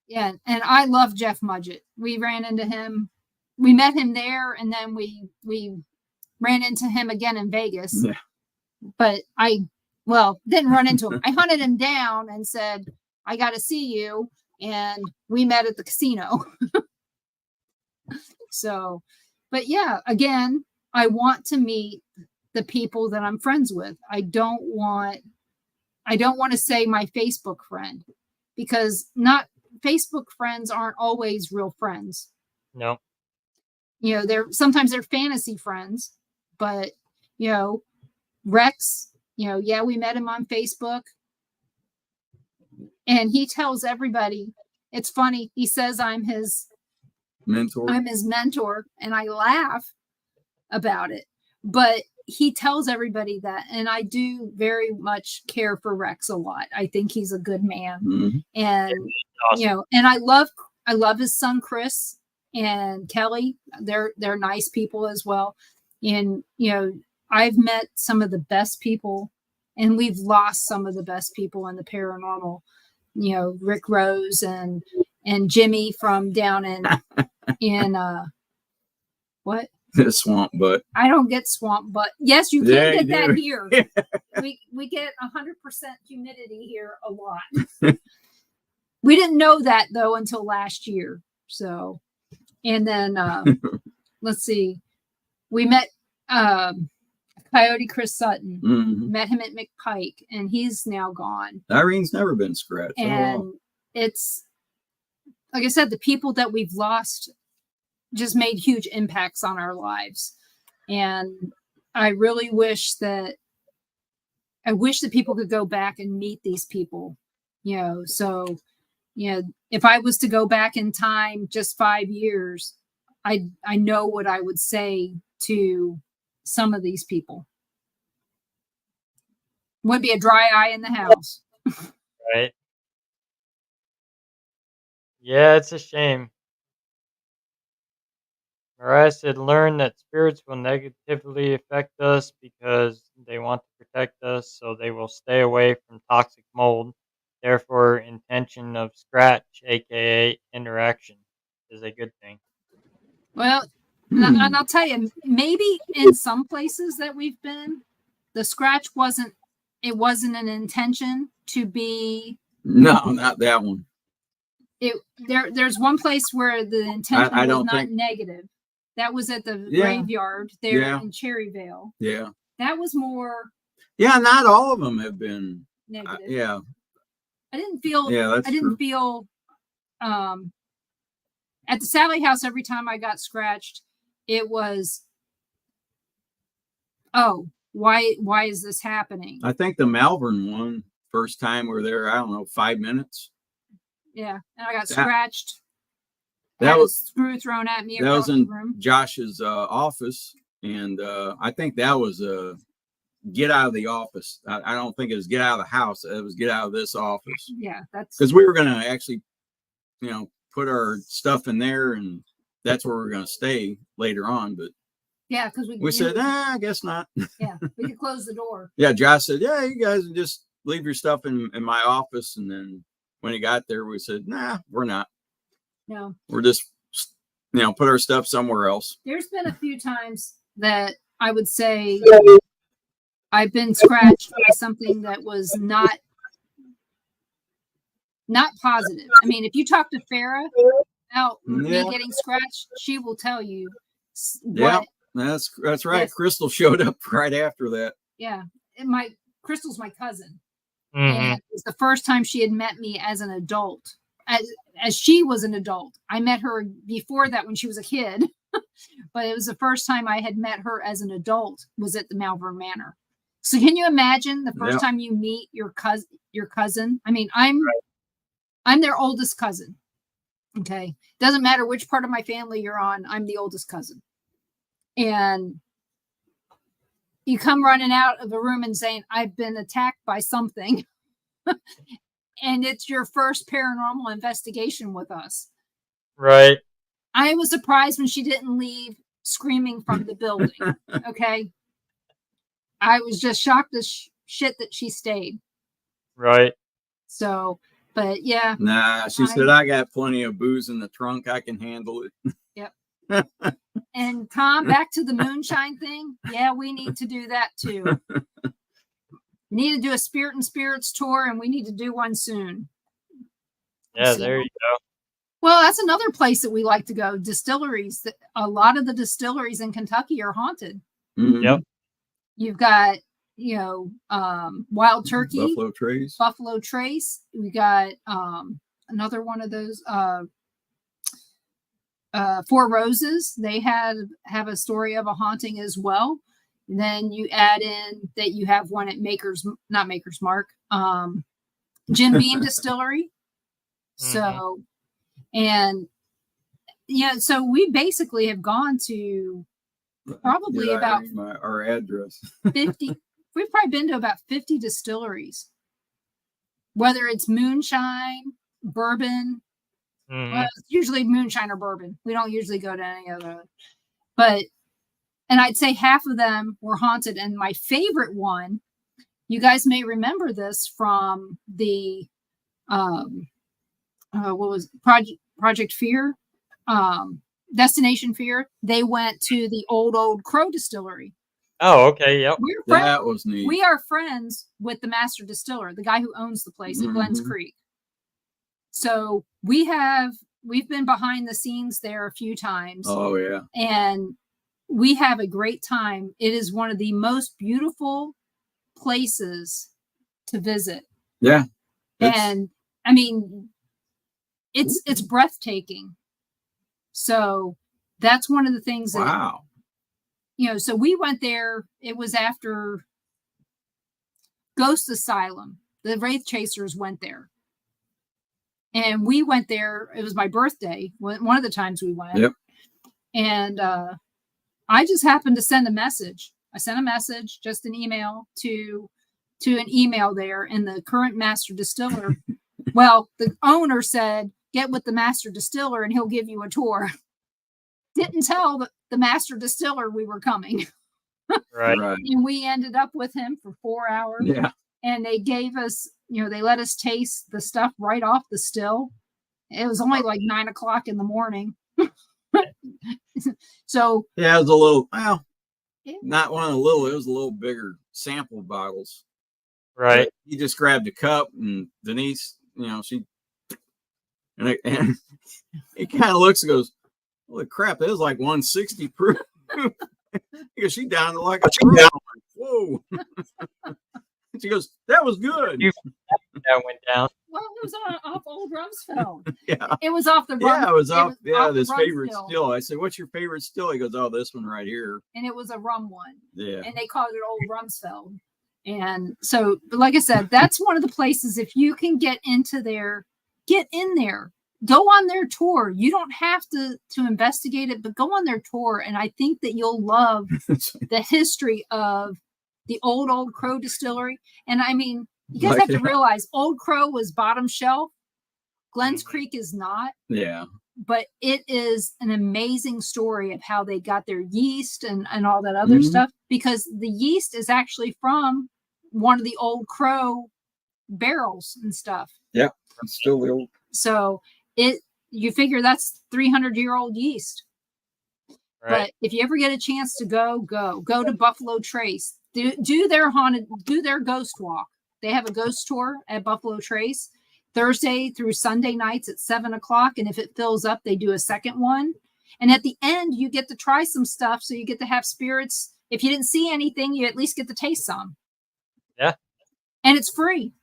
and I love Jeff Mudgett. We ran into him. We met him there, and then we ran into him again in Vegas. Yeah. But didn't run into him. I hunted him down and said, I got to see you. And we met at the casino. So, but again, I want to meet the people that I'm friends with. I don't want to say my Facebook friend, because Facebook friends aren't always real friends. No. Sometimes they're fantasy friends, but Rex, we met him on Facebook. And he tells everybody, it's funny. He says I'm his mentor. And I laugh about it. But he tells everybody that, and I do very much care for Rex a lot. I think he's a good man. Mm-hmm. And and I love his son Chris and Kelly. They're nice people as well. And I've met some of the best people, and we've lost some of the best people in the paranormal. Rick Rose and Jimmy from down in what? Swamp butt. I don't get swamp butt. Yes, you can get that here. We get 100% humidity here a lot. We didn't know that though until last year. So, and then let's see, we met Coyote Chris Sutton. Mm-hmm. Met him at McPike, and he's now gone. Irene's never been scratched. And it's like I said, the people that we've lost just made huge impacts on our lives. And I really wish that people could go back and meet these people, so, if I was to go back in time, just 5 years, I know what I would say to some of these people. Would be a dry eye in the house. Right. Yeah, it's a shame. Mariah said, learn that spirits will negatively affect us because they want to protect us, so they will stay away from toxic mold. Therefore, intention of scratch, aka interaction, is a good thing. Well, and I'll tell you, maybe in some places that we've been, the scratch wasn't an intention to be. No, not that one. There's one place where the intention was not negative. That was at the graveyard there in Cherryvale. Yeah. That was more. Yeah, not all of them have been negative. I didn't feel. Yeah, that's true. Feel. At the Sally house, every time I got scratched, it was, oh, why is this happening? I think the Malvern one, first time we were there, I don't know, 5 minutes. Yeah, and I got scratched. That was a screw thrown at me. That was in Josh's office, and I think that was get out of the office. I don't think it was get out of the house. It was get out of this office. Yeah, that's because we were going to actually, put our stuff in there, and that's where we're going to stay later on. But yeah, because we said, I guess not. Yeah, we could close the door. Yeah, Josh said, yeah, you guys just leave your stuff in my office, and then when he got there, we said, nah, we're not. No, we're just, put our stuff somewhere else. There's been a few times that I would say I've been scratched by something that was not positive. I mean, if you talk to Farrah about me getting scratched, she will tell you. Yeah, that's right. Yes. Crystal showed up right after that. Yeah, Crystal's my cousin, and it was the first time she had met me as an adult. As she was an adult. I met her before that when she was a kid, but it was the first time I had met her as an adult was at the Malvern Manor. So can you imagine the first time you meet your cousin? I mean, I'm their oldest cousin. Okay. Doesn't matter which part of my family you're on. I'm the oldest cousin. And you come running out of a room and saying, I've been attacked by something. And it's your first paranormal investigation with us. Right. I was surprised when she didn't leave screaming from the building. Okay. I was just shocked as shit that she stayed. Right. So, but yeah. Nah, she said, I got plenty of booze in the trunk. I can handle it. Yep. And Tom, back to the moonshine thing. Yeah, we need to do that too. We need to do a Spirit and Spirits tour, and we need to do one soon. Yeah, there you go. Well, that's another place that we like to go. Distilleries. A lot of the distilleries in Kentucky are haunted. Mm-hmm. Yep. You've got, Wild Turkey. Buffalo Trace. We got another one of those. Four Roses. They have a story of a haunting as well. Then you add in that you have one at not Maker's Mark. Jim Beam Distillery. So, and so we basically have gone to probably about our address 50. We've probably been to about 50 distilleries, whether it's moonshine, bourbon. Well, it's usually moonshine or bourbon. We don't usually go to any other, and I'd say half of them were haunted. And my favorite one, you guys may remember this from the what was Project Fear, Destination Fear. They went to the Old Crow Distillery. Oh, okay, yep. That was neat. We are friends with the master distiller, the guy who owns the place at Glens Creek. So we've been behind the scenes there a few times. Oh yeah. And we have a great time. It is one of the most beautiful places to visit. Yeah. And I mean, it's breathtaking. So that's one of the things that, wow. So we went there. It was after Ghost Asylum. The Wraith Chasers went there. And we went there. It was my birthday. One of the times we went. Yep. And I just happened to send a message. I sent a message, just an email to an email there. And the current master distiller, well, the owner said, get with the master distiller and he'll give you a tour. Didn't tell the master distiller we were coming. Right. And we ended up with him for 4 hours. Yeah. And they gave us, they let us taste the stuff right off the still. It was only like 9 o'clock in the morning. So yeah, it was a little, not one of the little, it was a little bigger sample bottles. Right. But he just grabbed a cup, and Denise, she, and it kind of looks and goes, holy crap, it was like 160 proof. Because she down to like whoa. She goes, that was good. That went down. Well, it was off Old Rumsfeld. Yeah. It was off the rum. Yeah, it was off this rum favorite still. I said, what's your favorite still? He goes, oh, this one right here. And it was a rum one. Yeah. And they called it Old Rumsfeld. And so, but like I said, that's one of the places, if you can get into there, get in there. Go on their tour. You don't have to investigate it, but go on their tour. And I think that you'll love the history of the Old Crow Distillery. And I mean, you guys have to realize Old Crow was bottom shelf. Glens Creek is not. Yeah. But it is an amazing story of how they got their yeast and all that other stuff, because the yeast is actually from one of the Old Crow barrels and stuff. Yeah. It's still the old. So you figure that's 300-year-old yeast. Right. But if you ever get a chance to go to Buffalo Trace, do their ghost walk. They have a ghost tour at Buffalo Trace Thursday through Sunday nights at 7 o'clock. And if it fills up, they do a second one. And at the end, you get to try some stuff. So you get to have spirits. If you didn't see anything, you at least get to taste some. Yeah. And it's free.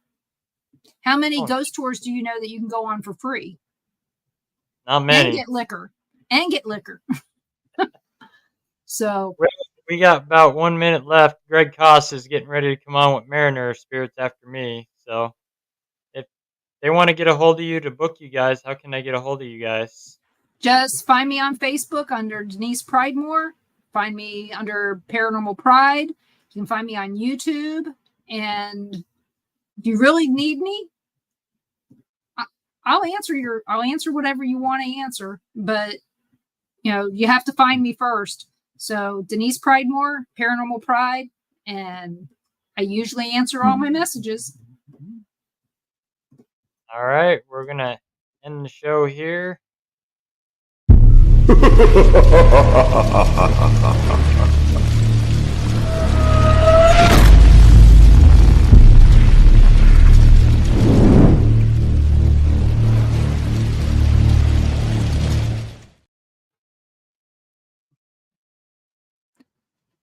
How many ghost tours do you know that you can go on for free? Not many. And get liquor. So we got about 1 minute left. Greg Koss is getting ready to come on with Mariner Spirits after me. So if they want to get a hold of you to book you guys, how can they get a hold of you guys? Just find me on Facebook under Denise Pridemore. Find me under Paranormal Pride. You can find me on YouTube. And if you really need me, I'll answer whatever you want to answer. But you have to find me first. So Denise Pridemore, Paranormal Pride, and I usually answer all my messages. All right, we're going to end the show here.